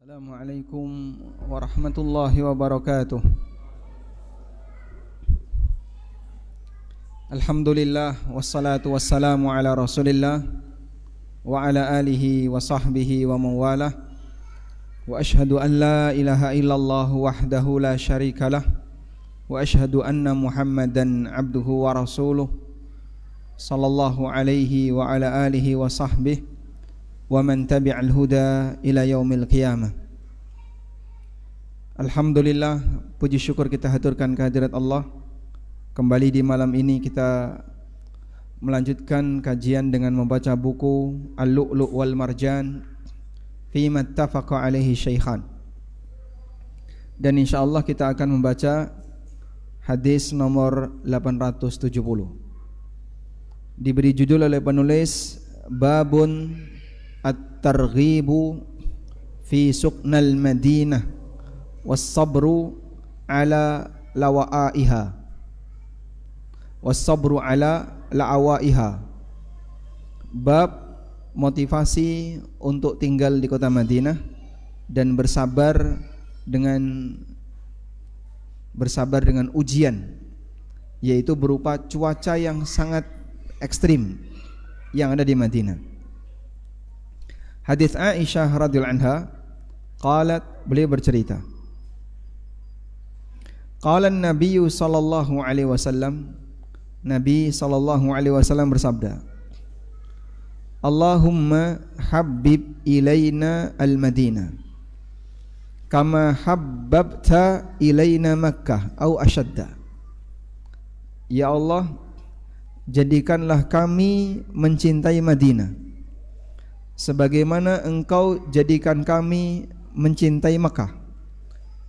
Assalamualaikum warahmatullahi wabarakatuh. Alhamdulillah wassalatu wassalamu ala Rasulillah wa ala alihi wa sahbihi wa mawalah. Wa ashhadu an la ilaha illallah wahdahu la syarikalah wa ashhadu anna Muhammadan abduhu wa rasuluh sallallahu alaihi wa ala alihi wa sahbihi wa man tabi'al huda ila yaumil qiyamah. Alhamdulillah, puji syukur kita haturkan kehadirat Allah. Kembali di malam ini kita melanjutkan kajian dengan membaca buku Al-Lu'lu' wal Marjan Fima ittafaqa alaihi syaikhan. Dan insyaallah kita akan membaca hadis nomor 870. Diberi judul oleh penulis Babun At-Targhibu fi Suqnal Madinah Was-sabru ala lawaiha Was-sabru ala la'awaiha. Bab motivasi untuk tinggal di kota Madinah dan bersabar dengan ujian, yaitu berupa cuaca yang sangat ekstrim yang ada di Madinah. Hadis Aisyah radhiyallahu anha, qalat, beliau bercerita, qala an-nabiy sallallahu alaihi wasallam, Nabi sallallahu alaihi wasallam bersabda, Allahumma habbib ilaina al-Madinah kama habbabta ilaina Makkah au ashadda. Ya Allah, jadikanlah kami mencintai Madinah sebagaimana engkau jadikan kami mencintai Makkah,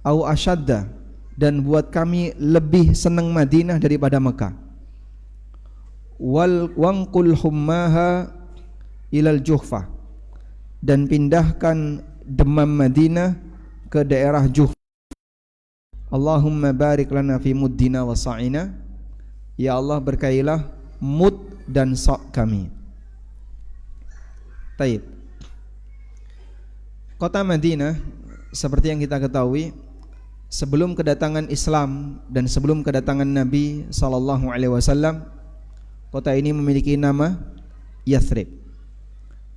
au ashadda, dan buat kami lebih senang Madinah daripada Makkah. Wal wanqul hummaha ilal Juhfah, dan pindahkan demam Madinah ke daerah Juhfah. Allahumma barik lana fi muddina wa sa'ina. Ya Allah, berkailah mud dan sa' kami. Taib. Kota Madinah, seperti yang kita ketahui, sebelum kedatangan Islam dan sebelum kedatangan Nabi sallallahu alaihi wasallam, kota ini memiliki nama Yathrib.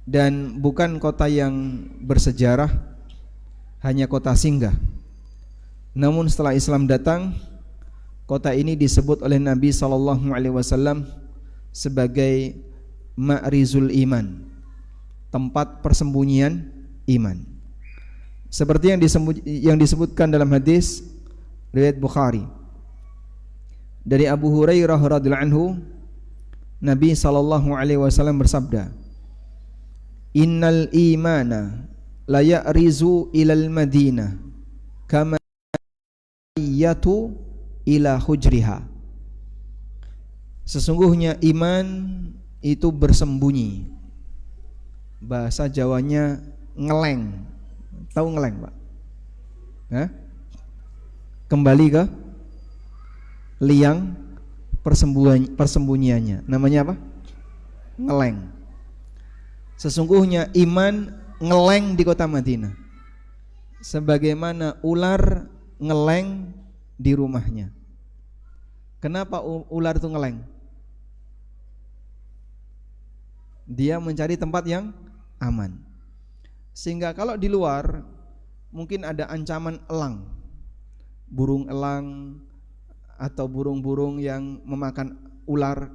Dan bukan kota yang bersejarah, hanya kota singgah. Namun setelah Islam datang, kota ini disebut oleh Nabi sallallahu alaihi wasallam sebagai Ma'rizul Iman, tempat persembunyian iman. Seperti yang disebutkan dalam hadis riwayat Bukhari dari Abu Hurairah radhiyallahu anhu, Nabi sallallahu alaihi wasallam bersabda, Innal imana la ya'rizu ilal Madinah kama yatu ila hujriha. Sesungguhnya iman itu bersembunyi. Bahasa Jawanya ngeleng. Tahu ngeleng, Pak? Hah? Kembali ke liang persembunyiannya. Namanya apa? Ngeleng. Sesungguhnya iman ngeleng di kota Madinah, sebagaimana ular ngeleng di rumahnya. Kenapa ular itu ngeleng? Dia mencari tempat yang aman. Sehingga kalau di luar mungkin ada ancaman elang, burung elang atau burung-burung yang memakan ular,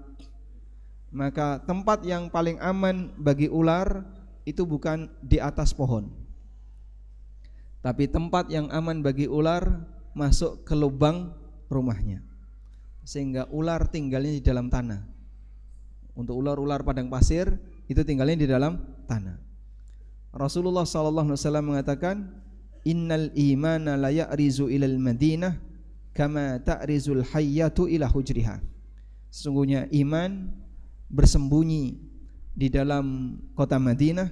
maka tempat yang paling aman bagi ular itu bukan di atas pohon, tapi tempat yang aman bagi ular masuk ke lubang rumahnya, sehingga ular tinggalnya di dalam tanah. Untuk ular-ular padang pasir itu tinggalnya di dalam tanah. Rasulullah SAW mengatakan, Innal imana la ya'rizu ilal Madinah kama ta'rizul hayyatu ila hujriha. Sesungguhnya iman bersembunyi di dalam kota Madinah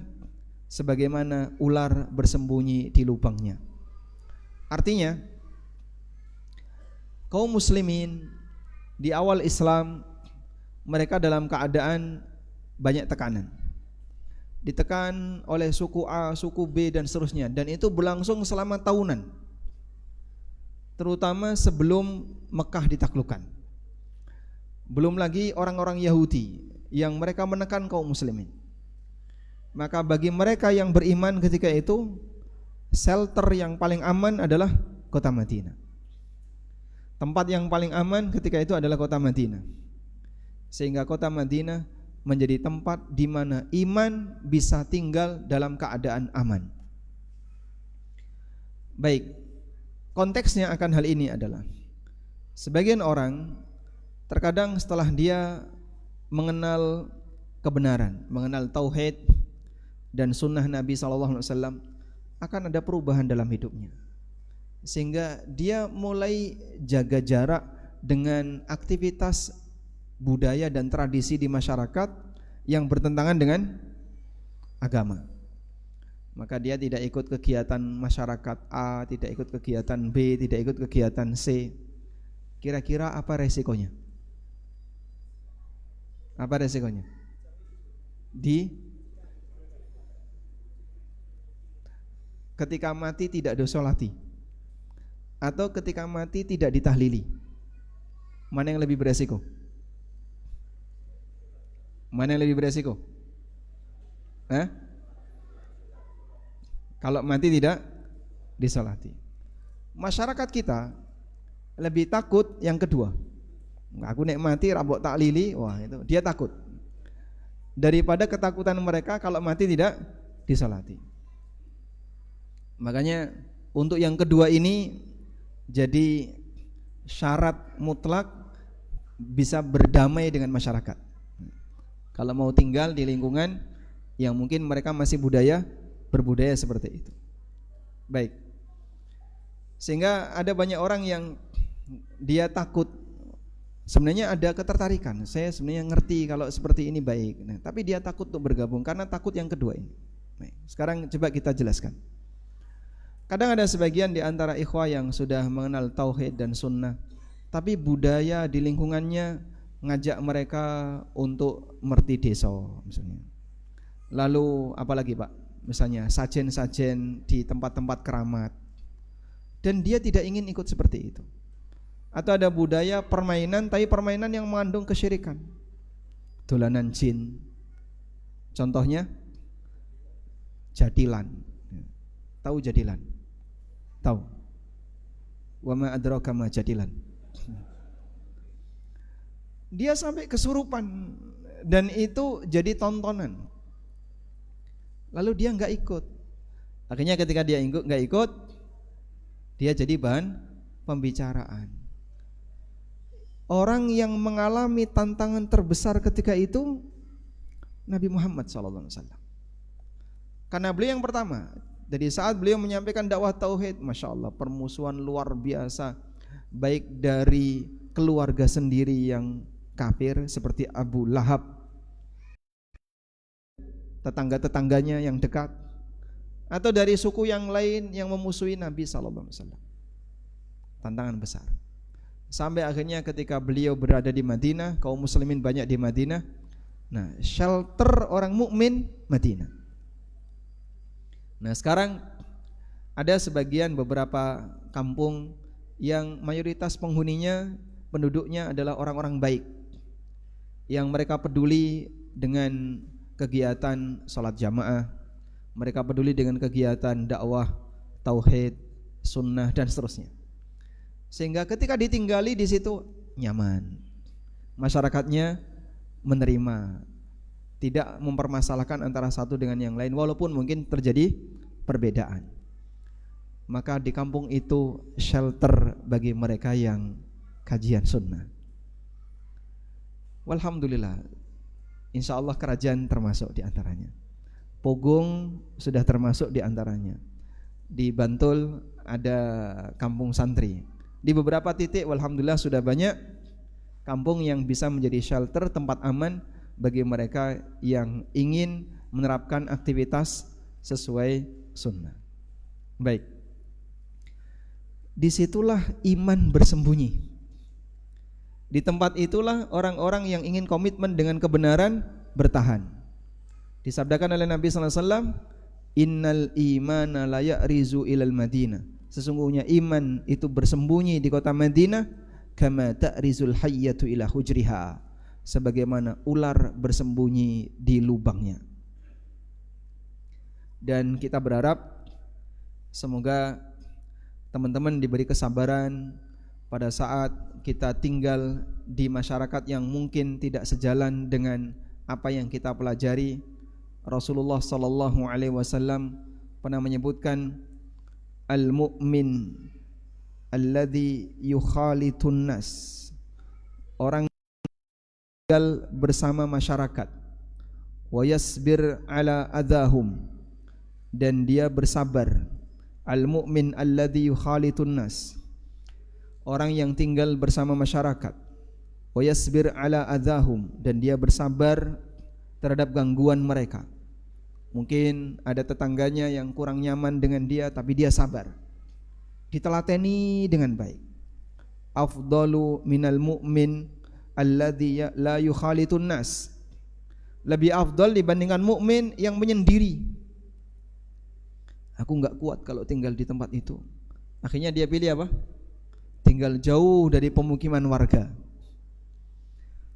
sebagaimana ular bersembunyi di lubangnya. Artinya, kaum muslimin di awal Islam mereka dalam keadaan banyak tekanan. ditekan oleh suku A, suku B dan seterusnya, dan itu berlangsung selama tahunan, terutama sebelum Mekah ditaklukkan. Belum lagi orang-orang Yahudi yang mereka menekan kaum muslimin. Maka bagi mereka yang beriman ketika itu, shelter yang paling aman adalah kota Madinah. Tempat yang paling aman ketika itu adalah kota Madinah. Sehingga kota Madinah menjadi tempat di mana iman bisa tinggal dalam keadaan aman. Baik, konteksnya akan hal ini adalah sebagian orang terkadang setelah dia mengenal kebenaran, mengenal tauhid dan sunnah Nabi SAW, akan ada perubahan dalam hidupnya, sehingga dia mulai jaga jarak dengan aktivitas budaya dan tradisi di masyarakat yang bertentangan dengan agama. Maka dia tidak ikut kegiatan masyarakat A, tidak ikut kegiatan B, tidak ikut kegiatan C. Kira-kira apa resikonya? Apa resikonya? Ketika mati tidak disolati, atau ketika mati tidak ditahlili, mana yang lebih beresiko? Mana yang lebih beresiko? Kalau mati tidak disolati. Masyarakat kita lebih takut yang kedua. Aku nek mati rabok taklili, wah itu dia takut, daripada ketakutan mereka kalau mati tidak disolati. Makanya untuk yang kedua ini jadi syarat mutlak bisa berdamai dengan masyarakat. Kalau mau tinggal di lingkungan yang mungkin mereka masih berbudaya seperti itu. Baik. Sehingga ada banyak orang yang dia takut. Sebenarnya ada ketertarikan. Saya sebenarnya ngerti kalau seperti ini baik. Nah, tapi dia takut untuk bergabung karena takut yang kedua ini. Nah, sekarang coba kita jelaskan. Kadang ada sebagian di antara ikhwah yang sudah mengenal tauhid dan sunnah, tapi budaya di lingkungannya ngajak mereka untuk merti desa misalnya. Lalu apalagi Pak? Misalnya sajen-sajen di tempat-tempat keramat, dan dia tidak ingin ikut seperti itu. Atau ada budaya permainan, tapi permainan yang mengandung kesyirikan, dolanan jin. Contohnya jadilan. Tahu jadilan? Tahu? Wa ma adraka ma jadilan. Dia sampai kesurupan dan itu jadi tontonan. Lalu dia enggak ikut. Akhirnya ketika dia enggak ikut, dia jadi bahan pembicaraan. Orang yang mengalami tantangan terbesar ketika itu Nabi Muhammad SAW. Karena beliau yang pertama. Dari saat beliau menyampaikan dakwah tauhid, Masya Allah, permusuhan luar biasa, baik dari keluarga sendiri yang kafir seperti Abu Lahab, tetangga-tetangganya yang dekat, atau dari suku yang lain yang memusuhi Nabi SAW. Tantangan besar. Sampai akhirnya ketika beliau berada di Madinah, kaum muslimin banyak di Madinah. Nah, shelter orang mukmin Madinah. Nah, sekarang ada sebagian beberapa kampung yang mayoritas penghuninya, penduduknya adalah orang-orang baik, yang mereka peduli dengan kegiatan salat jamaah, mereka peduli dengan kegiatan dakwah tauhid, sunnah dan seterusnya. Sehingga ketika ditinggali di situ nyaman, masyarakatnya menerima, tidak mempermasalahkan antara satu dengan yang lain walaupun mungkin terjadi perbedaan. Maka di kampung itu shelter bagi mereka yang kajian sunnah. Walhamdulillah, insya Allah kerajaan termasuk di antaranya. Pogong sudah termasuk di antaranya. Di Bantul ada kampung santri. Di beberapa titik walhamdulillah sudah banyak kampung yang bisa menjadi shelter, tempat aman bagi mereka yang ingin menerapkan aktivitas sesuai sunnah. Baik, disitulah iman bersembunyi. Di tempat itulah orang-orang yang ingin komitmen dengan kebenaran bertahan. Disabdakan oleh Nabi sallallahu alaihi wasallam, innal imana la ya'rizu ilal Madinah. Sesungguhnya iman itu bersembunyi di kota Madinah, kama ta'rizul hayyatu ila hujriha, sebagaimana ular bersembunyi di lubangnya. Dan kita berharap semoga teman-teman diberi kesabaran pada saat kita tinggal di masyarakat yang mungkin tidak sejalan dengan apa yang kita pelajari. Rasulullah sallallahu alaihi wasallam pernah menyebutkan al-mu'min alladhi yukhalitun nas, orang tinggal bersama masyarakat, wa yasbir ala adahum, dan dia bersabar. Al-mu'min alladhi yukhalitun nas, orang yang tinggal bersama masyarakat, wa yasbir ala adahum, dan dia bersabar terhadap gangguan mereka. Mungkin ada tetangganya yang kurang nyaman dengan dia, tapi dia sabar, ditelateni dengan baik. Afdalu minal mu'min alladhi la yukhalitun nas, lebih afdal dibandingkan mukmin yang menyendiri. Aku enggak kuat kalau tinggal di tempat itu. Akhirnya dia pilih apa? Tinggal jauh dari pemukiman warga.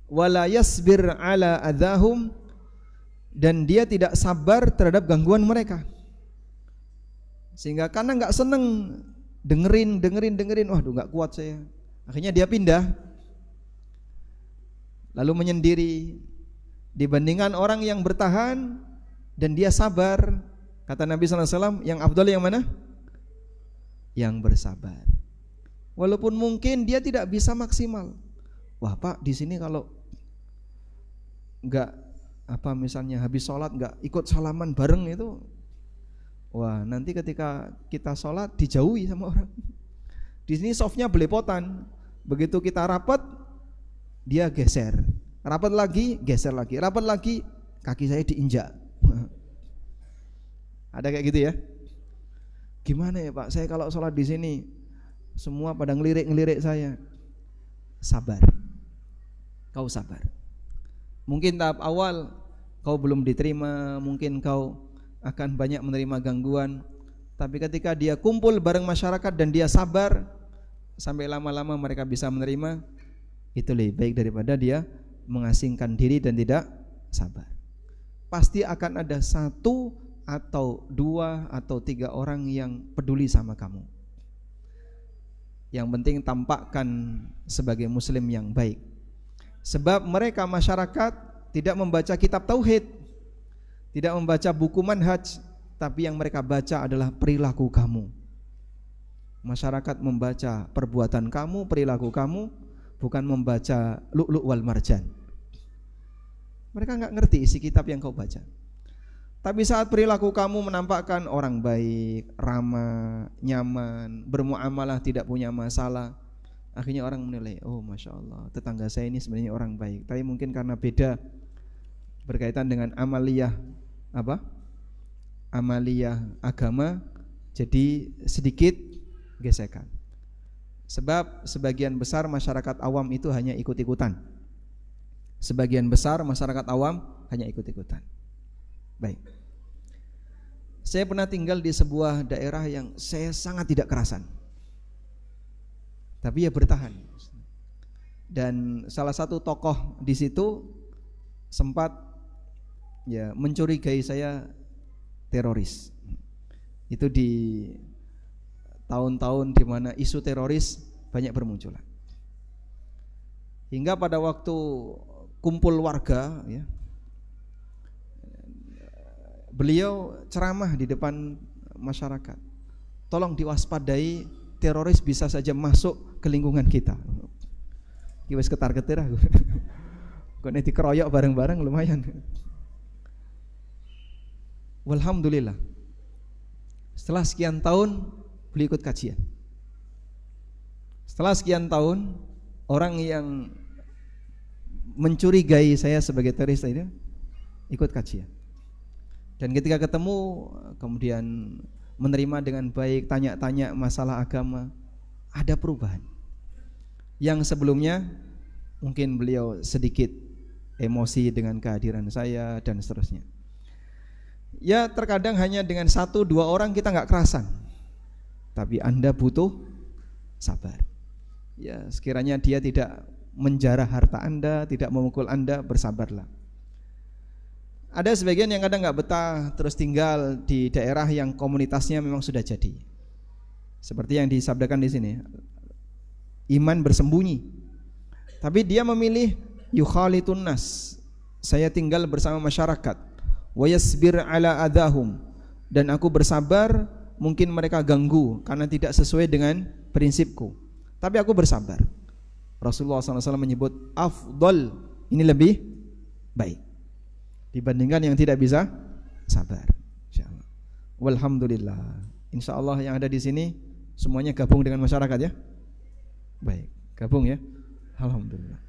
Wala yasbir ala adahum, dan dia tidak sabar terhadap gangguan mereka. Sehingga karena enggak seneng dengerin, waduh enggak kuat saya. Akhirnya dia pindah, lalu menyendiri. Dibandingkan orang yang bertahan dan dia sabar, kata Nabi sallallahu alaihi wasallam, yang afdal yang mana? Yang bersabar. Walaupun mungkin dia tidak bisa maksimal. Wah Pak, di sini kalau enggak misalnya habis sholat enggak ikut salaman bareng itu, wah nanti ketika kita sholat dijauhi sama orang. Di sini softnya belepotan, begitu kita rapat dia geser, rapat lagi geser lagi, rapat lagi kaki saya diinjak. Ada kayak gitu ya? Gimana ya Pak? Saya kalau sholat di sini semua pada ngelirik saya. Sabar, kau sabar. Mungkin tahap awal kau belum diterima, mungkin kau akan banyak menerima gangguan, tapi ketika dia kumpul bareng masyarakat dan dia sabar, sampai lama-lama mereka bisa menerima, itu lebih baik daripada dia mengasingkan diri dan tidak sabar. Pasti akan ada 1 atau 2 atau 3 orang yang peduli sama kamu. Yang penting tampakkan sebagai muslim yang baik. Sebab mereka masyarakat tidak membaca kitab tauhid, tidak membaca buku manhaj, tapi yang mereka baca adalah perilaku kamu. Masyarakat membaca perbuatan kamu, perilaku kamu, bukan membaca lu'lu' wal marjan. Mereka enggak ngerti isi kitab yang kau baca. Tapi saat perilaku kamu menampakkan orang baik, ramah, nyaman, bermuamalah tidak punya masalah, akhirnya orang menilai, oh Masya Allah, tetangga saya ini sebenarnya orang baik. Tapi mungkin karena beda berkaitan dengan amaliyah agama, jadi sedikit gesekan. Sebab sebagian besar masyarakat awam itu hanya ikut-ikutan. Sebagian besar masyarakat awam hanya ikut-ikutan. Baik. Saya pernah tinggal di sebuah daerah yang saya sangat tidak kerasan, tapi ya bertahan. Dan salah satu tokoh di situ sempat ya mencurigai saya teroris. Itu di tahun-tahun di mana isu teroris banyak bermunculan. Hingga pada waktu kumpul warga ya, beliau ceramah di depan masyarakat. Tolong diwaspadai, teroris bisa saja masuk ke lingkungan kita. Ki wis ketar-ketir aku. Kok nek dikeroyok bareng-bareng lumayan. Walhamdulillah. Setelah sekian tahun beliau ikut kajian. Setelah sekian tahun, orang yang mencurigai saya sebagai teroris itu ikut kajian. Dan ketika ketemu kemudian menerima dengan baik, tanya-tanya masalah agama, ada perubahan. Yang sebelumnya mungkin beliau sedikit emosi dengan kehadiran saya dan seterusnya. Ya terkadang hanya dengan 1-2 orang kita nggak kerasan, tapi Anda butuh sabar. Ya sekiranya dia tidak menjarah harta Anda, tidak memukul Anda, bersabarlah. Ada sebagian yang kadang nggak betah, terus tinggal di daerah yang komunitasnya memang sudah jadi. Seperti yang disabdakan di sini, iman bersembunyi. Tapi dia memilih yukhalitun nas, saya tinggal bersama masyarakat. Wa yasbir ala adahum, dan aku bersabar, mungkin mereka ganggu karena tidak sesuai dengan prinsipku, tapi aku bersabar. Rasulullah SAW menyebut afdal, ini lebih baik dibandingkan yang tidak bisa sabar. Insyaallah. Walhamdulillah. Insyaallah yang ada di sini semuanya gabung dengan masyarakat ya. Baik, gabung ya. Alhamdulillah.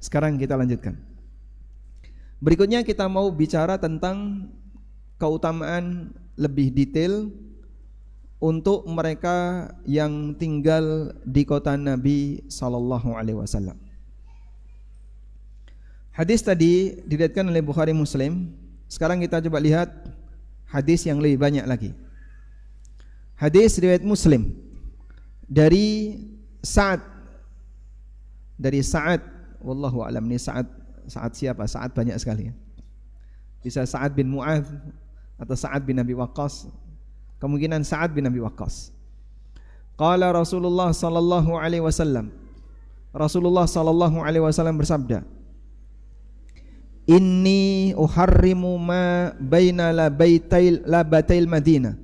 Sekarang kita lanjutkan. Berikutnya kita mau bicara tentang keutamaan lebih detail untuk mereka yang tinggal di kota Nabi sallallahu alaihi wasallam. Hadis tadi diriwayatkan oleh Bukhari Muslim. Sekarang kita coba lihat hadis yang lebih banyak lagi. Hadis riwayat Muslim dari Sa'ad, wallahu a'lam. Ini Sa'ad siapa? Sa'ad banyak sekali ya. Bisa Sa'ad bin Mu'adz atau Sa'ad bin Abi Waqqas. Kemungkinan Sa'ad bin Abi Waqqas. Qala Rasulullah sallallahu alaihi wasallam. Rasulullah sallallahu alaihi wasallam bersabda, "Inni uharrimu ma baina labatail Madinah."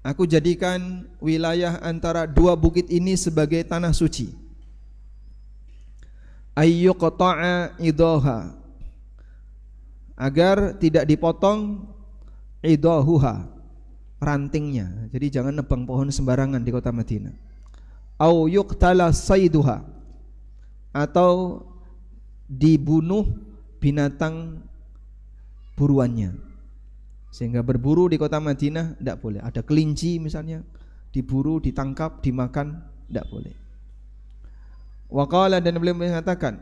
Aku jadikan wilayah antara 2 bukit ini sebagai tanah suci. Ayyuqta'a idaha, agar tidak dipotong idahuha, rantingnya. Jadi jangan nebang pohon sembarangan di kota Madinah. Au yuqtala sayduha, atau dibunuh binatang buruannya, sehingga berburu di kota Madinah tidak boleh. Ada kelinci misalnya, diburu, ditangkap, dimakan, tidak boleh. Waqala, dan beliau mengatakan,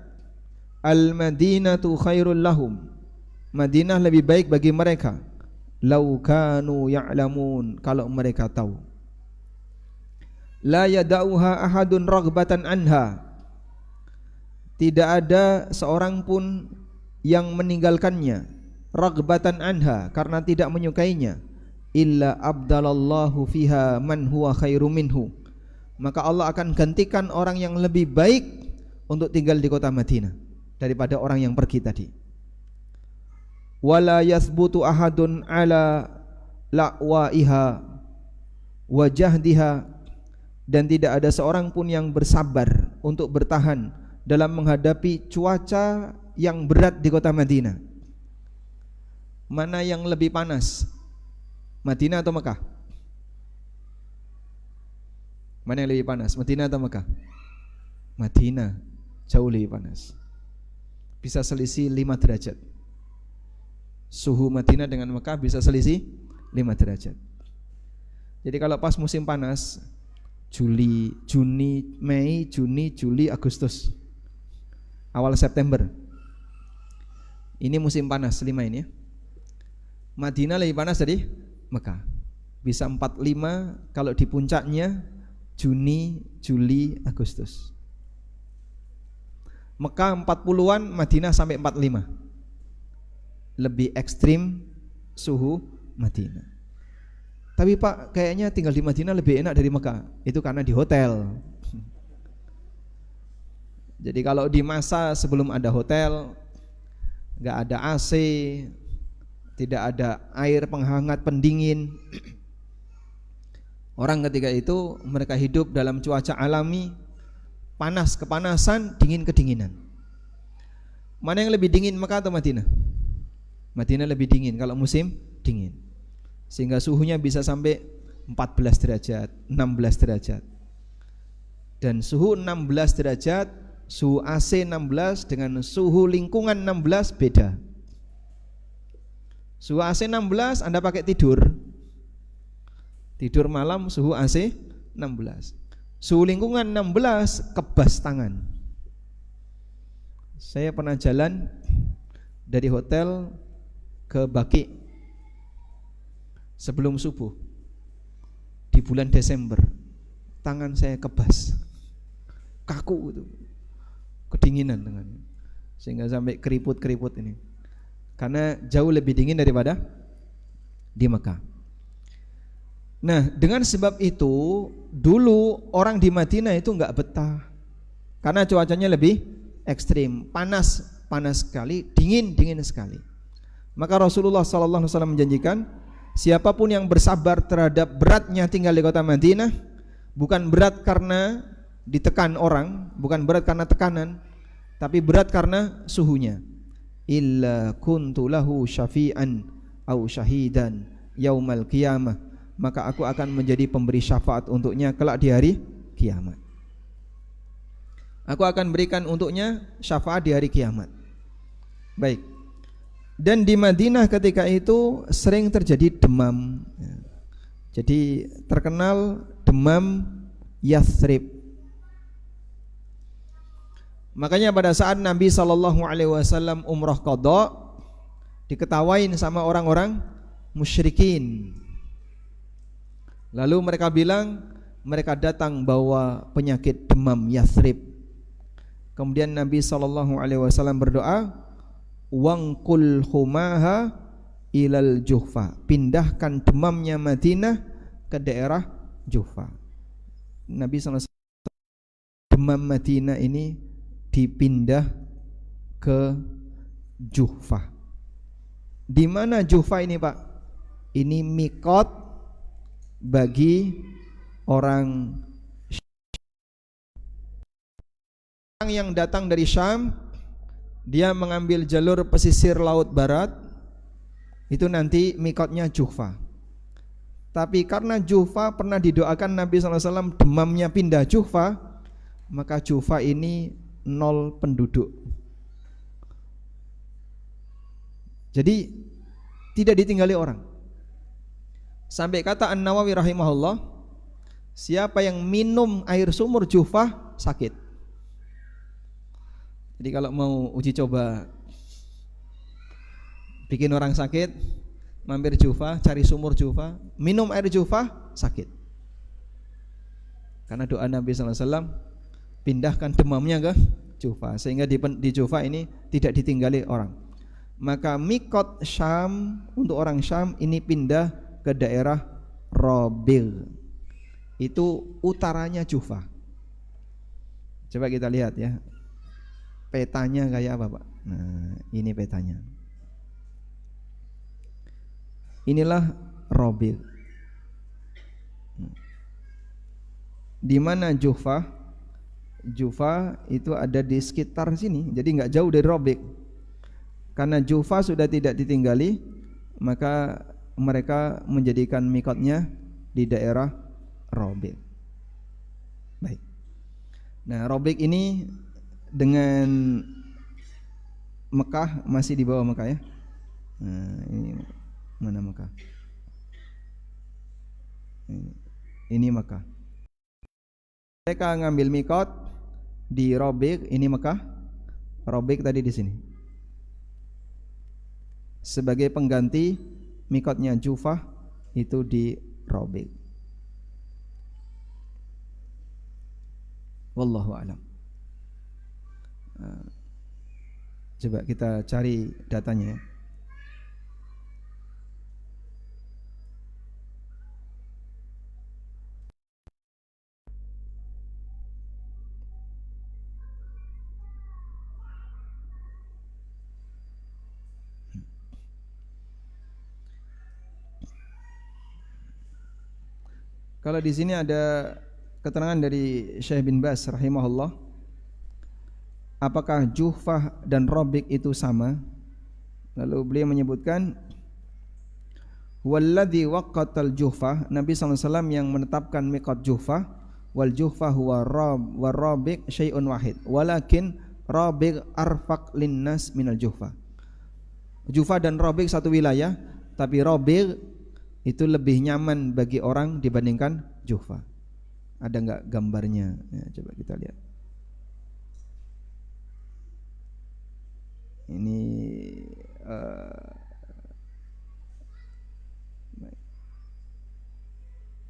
al-Madinatu khairul lahum, Madinah lebih baik bagi mereka, lau kanu ya'lamun, kalau mereka tahu. La yada'uha ahadun raghbatan anha, tidak ada seorang pun yang meninggalkannya, raghbatan anha, karena tidak menyukainya, illa abdalallahu fiha man huwa khairu minhu, maka Allah akan gantikan orang yang lebih baik untuk tinggal di kota Madinah daripada orang yang pergi tadi. Wala yathbutu ahadun ala la'waiha wajahdiha, dan tidak ada seorang pun yang bersabar untuk bertahan dalam menghadapi cuaca yang berat di kota Madinah. Mana yang lebih panas, Madinah atau Mekah? Mana yang lebih panas, Madinah atau Mekah? Madinah jauh lebih panas, bisa selisih 5 derajat. Suhu Madinah dengan Mekah bisa selisih 5 derajat. Jadi kalau pas musim panas, Mei, Juni, Juli, Agustus, awal September, ini musim panas 5 ini ya. Madinah lebih panas dari Mekah, bisa 45 kalau di puncaknya Juni, Juli, Agustus. Mekah 40-an, Madinah sampai 45. Lebih ekstrim suhu Madinah. Tapi Pak, kayaknya tinggal di Madinah lebih enak dari Mekah. Itu karena di hotel. Jadi kalau di masa sebelum ada hotel, gak ada AC, tidak ada air penghangat pendingin, orang ketika itu mereka hidup dalam cuaca alami, panas kepanasan, dingin kedinginan. Mana yang lebih dingin, Mekah atau Madinah? Madinah lebih dingin kalau musim dingin, sehingga suhunya bisa sampai 14 derajat, 16 derajat. Dan suhu 16 derajat, suhu AC 16 dengan suhu lingkungan 16 beda. Suhu AC 16 Anda pakai tidur malam, suhu AC 16. Suhu lingkungan 16, kebas tangan. Saya pernah jalan dari hotel ke Baqi sebelum subuh di bulan Desember. Tangan saya kebas, kaku itu, kedinginan tangannya, sehingga sampai keriput-keriput ini, karena jauh lebih dingin daripada di Mekah. Nah, dengan sebab itu dulu orang di Madinah itu nggak betah, karena cuacanya lebih ekstrim, panas sekali, dingin sekali. Maka Rasulullah SAW menjanjikan, siapapun yang bersabar terhadap beratnya tinggal di kota Madinah, bukan berat karena ditekan orang, bukan berat karena tekanan, tapi berat karena suhunya. Illa kuntu lahu syafi'an au syahidan yaumal qiyamah, maka aku akan menjadi pemberi syafaat untuknya kelak di hari kiamat. Aku akan berikan untuknya syafaat di hari kiamat. Baik. Dan di Madinah ketika itu sering terjadi demam. Jadi terkenal demam Yathrib. Makanya pada saat Nabi SAW umrah qadha, diketawain sama orang-orang musyrikin. Lalu mereka bilang, mereka datang bawa penyakit demam Yathrib. Kemudian Nabi SAW berdoa, wangkul humaha ilal Juhfa, pindahkan demamnya Madinah ke daerah Juhfa. Nabi SAW demam Madinah ini dipindah ke Juhfa. Di mana Juhfa ini, Pak? Ini mikot bagi orang yang datang dari Syam. Dia mengambil jalur pesisir laut barat, itu nanti mikotnya Juhfa. Tapi karena Juhfa pernah didoakan Nabi SAW demamnya pindah Juhfa, maka Juhfa ini 0 penduduk. Jadi tidak ditinggali orang. Sampai kata An-Nawawi rahimahullah, siapa yang minum air sumur Juhfa sakit. Jadi kalau mau uji coba bikin orang sakit, mampir Juhfa, cari sumur Juhfa, minum air Juhfa, sakit. Karena doa Nabi SAW, pindahkan demamnya ke Juhfa, sehingga di Juhfa ini tidak ditinggali orang. Maka mikot Syam untuk orang Syam ini pindah ke daerah Robil, itu utaranya Juhfa. Coba kita lihat ya, petanya kayak apa, Pak? Nah, ini petanya. Inilah Robil. Di mana Juhfa? Juhfa itu ada di sekitar sini, jadi nggak jauh dari Robil. Karena Juhfa sudah tidak ditinggali, maka mereka menjadikan mikotnya di daerah Robil. Baik. Nah, Robil ini dengan Mekah masih di bawah Mekah ya. Nah, ini mana Mekah? Ini Mekah. Mereka ngambil mikot di Robil, ini Mekah. Robil tadi di sini. Sebagai pengganti mikotnya Juhfa itu di Robil. Wallahu a'lam. Coba kita cari datanya ya. Kalau di sini ada keterangan dari Syekh bin Baz rahimahullah, apakah Juhfah dan Robil itu sama? Lalu beliau menyebutkan, walladzi waqatal Juhfah, Nabi SAW yang menetapkan miqat Juhfah, wal Juhfah huwa Robil syai'un wahid, walakin Robil arfaq linnas minal Juhfah. Juhfah dan Robil satu wilayah, tapi Robil itu lebih nyaman bagi orang dibandingkan Juhfah. Ada enggak gambarnya? Ya, coba kita lihat. Ini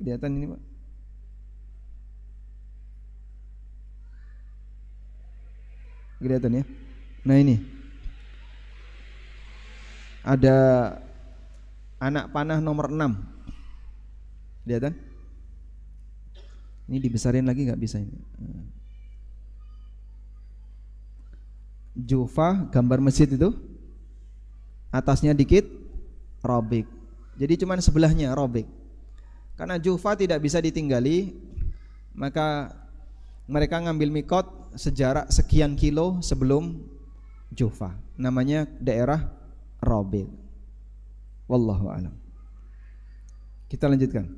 Kelihatan ini Pak? Kelihatan ya? Nah ini ada anak panah nomor 6. Kelihatan? Ini dibesarin lagi nggak bisa ini. Jufa, gambar masjid itu atasnya dikit robek. Jadi cuman sebelahnya robek. Karena Jufa tidak bisa ditinggali, maka mereka ngambil mikot sejarak sekian kilo sebelum Jufa. Namanya daerah robek. Wallahu a'lam. Kita lanjutkan.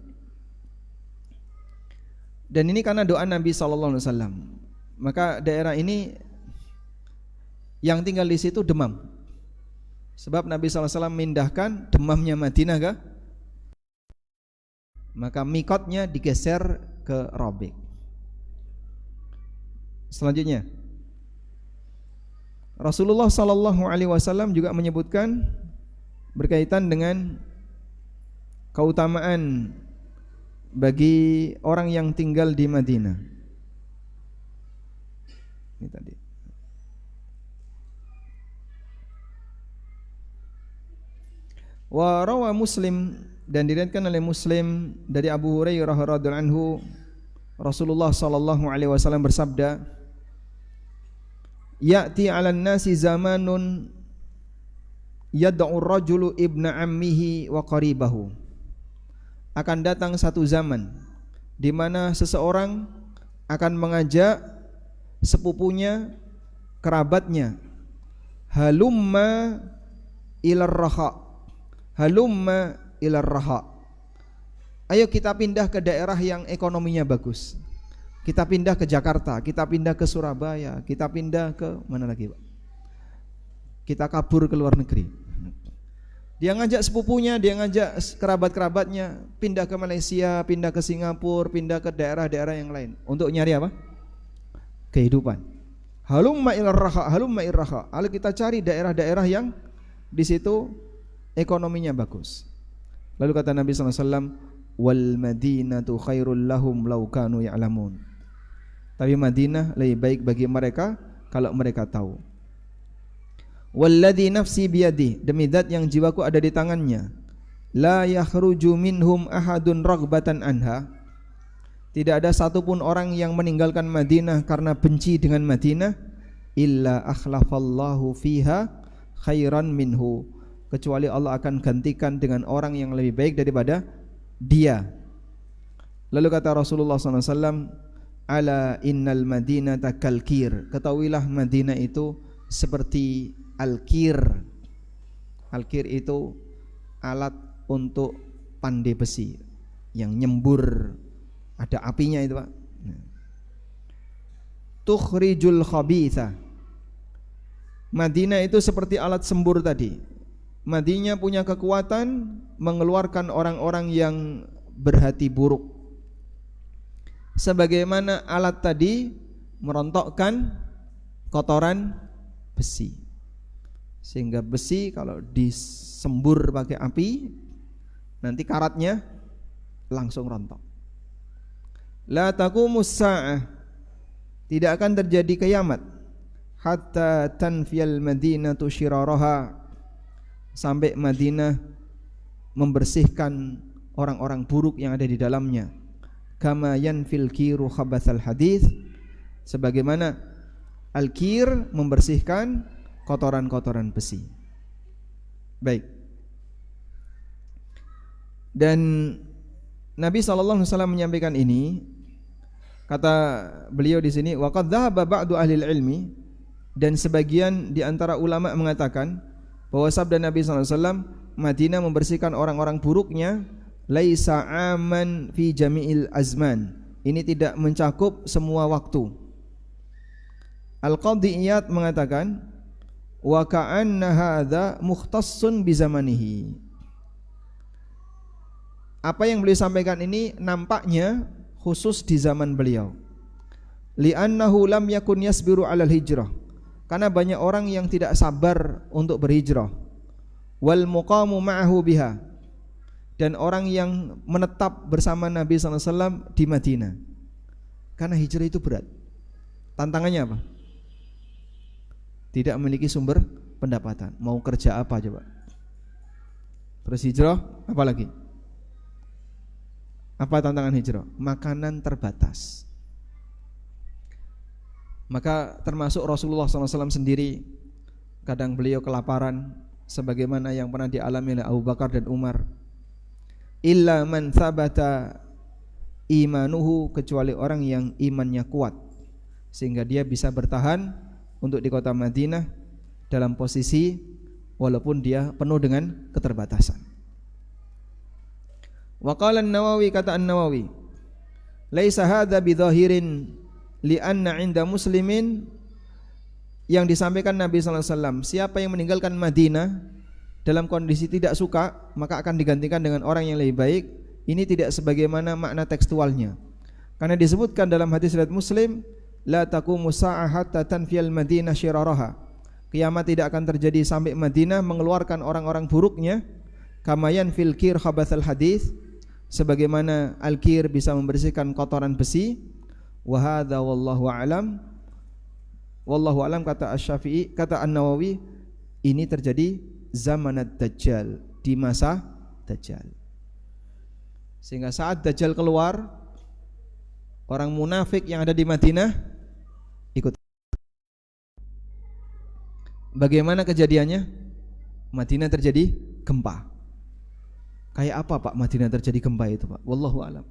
Dan ini karena doa Nabi SAW. Maka daerah ini yang tinggal di situ demam. Sebab Nabi SAW mindahkan demamnya Madinah ke, maka mikotnya digeser ke Robek. Selanjutnya, Rasulullah SAW juga menyebutkan berkaitan dengan keutamaan bagi orang yang tinggal di Madinah. Ini tadi. Wa rawa Muslim, dan diriwayatkan oleh Muslim dari Abu Hurairah radhiyallahu anhu, Rasulullah sallallahu alaihi wasallam bersabda, "Ya'ti 'alan nasi zamanun yad'u ar-rajulu ibna ammihi wa qaribahu." Akan datang satu zaman di mana seseorang akan mengajak sepupunya, kerabatnya, halumma ilar raha, halumma ilar raha, ayo kita pindah ke daerah yang ekonominya bagus. Kita pindah ke Jakarta, kita pindah ke Surabaya, kita pindah ke mana lagi Pak? Kita kabur ke luar negeri. Dia ngajak sepupunya, dia ngajak kerabat-kerabatnya pindah ke Malaysia, pindah ke Singapura, pindah ke daerah-daerah yang lain. Untuk nyari apa? Kehidupan. Halumma ilar raha, halumma ilar raha. Lalu kita cari daerah-daerah yang di situ ekonominya bagus. Lalu kata Nabi SAW, wal madinatu khairul lahum law kanu ya'lamun. Tapi Madinah lebih baik bagi mereka kalau mereka tahu. Walladzi nafsi biyadi, demi zat yang jiwaku ada di tangannya, la yakhruju minhum ahadun raghbatan anha, tidak ada satupun orang yang meninggalkan Madinah karena benci dengan Madinah, illa akhlafallahu fiha khairan minhu, kecuali Allah akan gantikan dengan orang yang lebih baik daripada dia. Lalu kata Rasulullah SAW, ala innal madinata kalkir, ketahuilah Madinah itu seperti al-kir. Al-kir itu alat untuk pandai besi yang nyembur, ada apinya itu Pak. Tukhrijul khabitha, Madinah itu seperti alat sembur tadi. Madinah punya kekuatan mengeluarkan orang-orang yang berhati buruk, sebagaimana alat tadi merontokkan kotoran besi. Sehingga besi kalau disembur pakai api, nanti karatnya langsung rontok. La taqumus sa'ah, tidak akan terjadi kiamat, hatta tanfiyal madinatu syiraraha, sampai Madinah membersihkan orang-orang buruk yang ada di dalamnya. Kama yanfil kiru khabatsal hadits, sebagaimana al-kir membersihkan kotoran-kotoran besi. Baik. Dan Nabi SAW menyampaikan ini, kata beliau di sini, wa qad dhahaba ba'du ahli ilmi, dan sebagian di antara ulama mengatakan bahwa sabda Nabi SAW, Madinah membersihkan orang-orang buruknya, laisa aman fi jami'il azman, ini tidak mencakup semua waktu. Al-Qadhi Iyad mengatakan, wa ka'anna hadza mukhtassun bi zamanihi, apa yang beliau sampaikan ini nampaknya khusus di zaman beliau. Li'annahu lam yakun yasbiru 'alal hijrah, karena banyak orang yang tidak sabar untuk berhijrah. Wal muqamu ma'ahu biha, dan orang yang menetap bersama Nabi SAW di Madinah. Karena hijrah itu berat. Tantangannya apa? Tidak memiliki sumber pendapatan. Mau kerja apa coba? Terus hijrah, apa lagi? Apa tantangan hijrah? Makanan terbatas. Maka termasuk Rasulullah SAW sendiri, kadang beliau kelaparan, sebagaimana yang pernah dialami oleh Abu Bakar dan Umar. Illa man thabata imanuhu, kecuali orang yang imannya kuat sehingga dia bisa bertahan untuk di kota Madinah dalam posisi walaupun dia penuh dengan keterbatasan. Wa qala an-Nawawi, kata an-Nawawi, laisa hadza bidhahirin li'anna 'inda muslimin, yang disampaikan Nabi sallallahu alaihi wasallam, siapa yang meninggalkan Madinah dalam kondisi tidak suka maka akan digantikan dengan orang yang lebih baik. Ini tidak sebagaimana makna tekstualnya. Karena disebutkan dalam hadis riwayat Muslim, la taqumu sa'ah hatta tanfiyal Madinah syiraraha. Kiamat tidak akan terjadi sampai Madinah mengeluarkan orang-orang buruknya. Kamayan fil kir khabathal hadis, sebagaimana al-kir bisa membersihkan kotoran besi. Wa hadza wallahu a'lam. Wallahu a'lam, kata Asy-Syafi'i, kata An-Nawawi, ini terjadi zamanad Dajjal, di masa Dajjal. Sehingga saat Dajjal keluar, orang munafik yang ada di Madinah ikut. Bagaimana kejadiannya? Madinah terjadi gempa. Kayak apa Pak Madinah terjadi gempa itu Pak? Wallahu a'lam.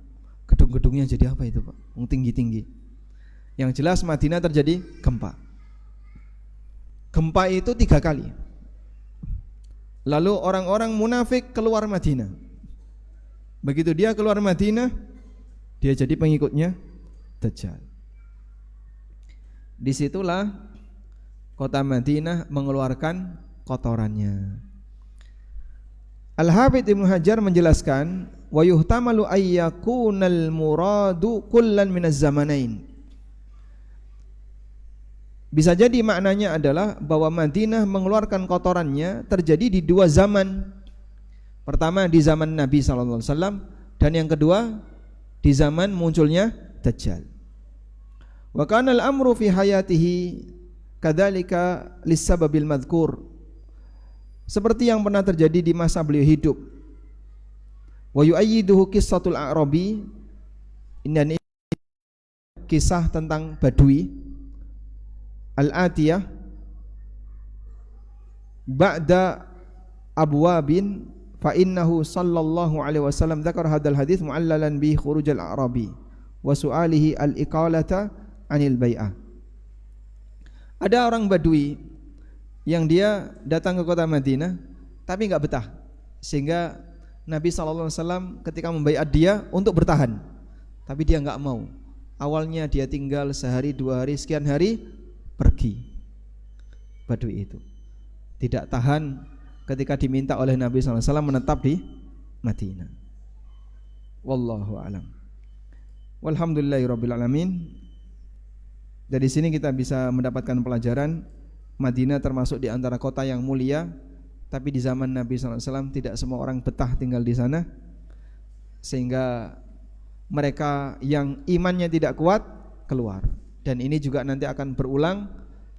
Gedung-gedungnya jadi apa itu Pak? Tinggi-tinggi. Yang jelas Madinah terjadi gempa. Gempa itu 3 kali. Lalu orang-orang munafik keluar Madinah. Begitu dia keluar Madinah, dia jadi pengikutnya Dajjal. Disitulah kota Madinah mengeluarkan kotorannya. Al-Hafidz Ibnu Hajar menjelaskan, wa yuhtamalu ayyakunal muradu kullan minaz zamanain. Bisa jadi maknanya adalah bahwa Madinah mengeluarkan kotorannya terjadi di 2 zaman. Pertama di zaman Nabi SAW, dan yang kedua di zaman munculnya Dajjal. Wa kana al-amru fi hayatihi kadzalika lis-sababil madhkur, seperti yang pernah terjadi di masa beliau hidup. Wa yu'ayyiduhu qissatul A'rabi, ini kisah tentang Badui al-atiyah ba'da abwabin, fa innahu sallallahu alaihi wasallam dzakar hadzal hadits mu'allalan bi khurujal a'rabi wa su'alihi al-iqalata 'anil bai'ah. Ada orang Badui yang dia datang ke kota Madinah tapi enggak betah, sehingga Nabi SAW ketika membaiat dia untuk bertahan, tapi dia enggak mau. Awalnya dia tinggal sehari, 2 hari, sekian hari pergi. Badui itu tidak tahan ketika diminta oleh Nabi SAW menetap di Madinah. Wallahu a'lam. Walhamdulillahirabbil alamin. Dari sini kita bisa mendapatkan pelajaran, Madinah termasuk di antara kota yang mulia, tapi di zaman Nabi SAW tidak semua orang betah tinggal di sana, sehingga mereka yang imannya tidak kuat keluar. Dan ini juga nanti akan berulang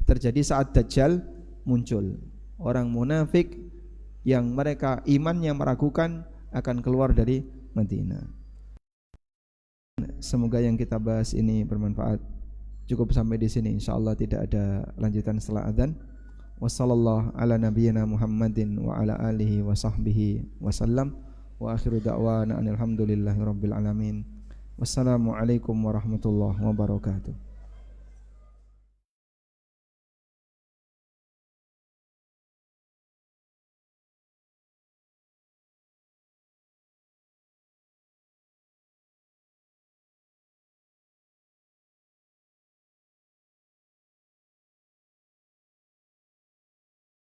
terjadi saat Dajjal muncul. Orang munafik yang mereka imannya meragukan akan keluar dari Madinah. Semoga yang kita bahas ini bermanfaat. Cukup sampai di sini, insyaallah tidak ada lanjutan setelah adzan. Wassallallahu ala nabiyyina Muhammadin wa ala alihi wa sahbihi wasallam. Wa akhiru da'wana alhamdulillahirabbil alamin. Wassalamualaikum warahmatullahi wabarakatuh.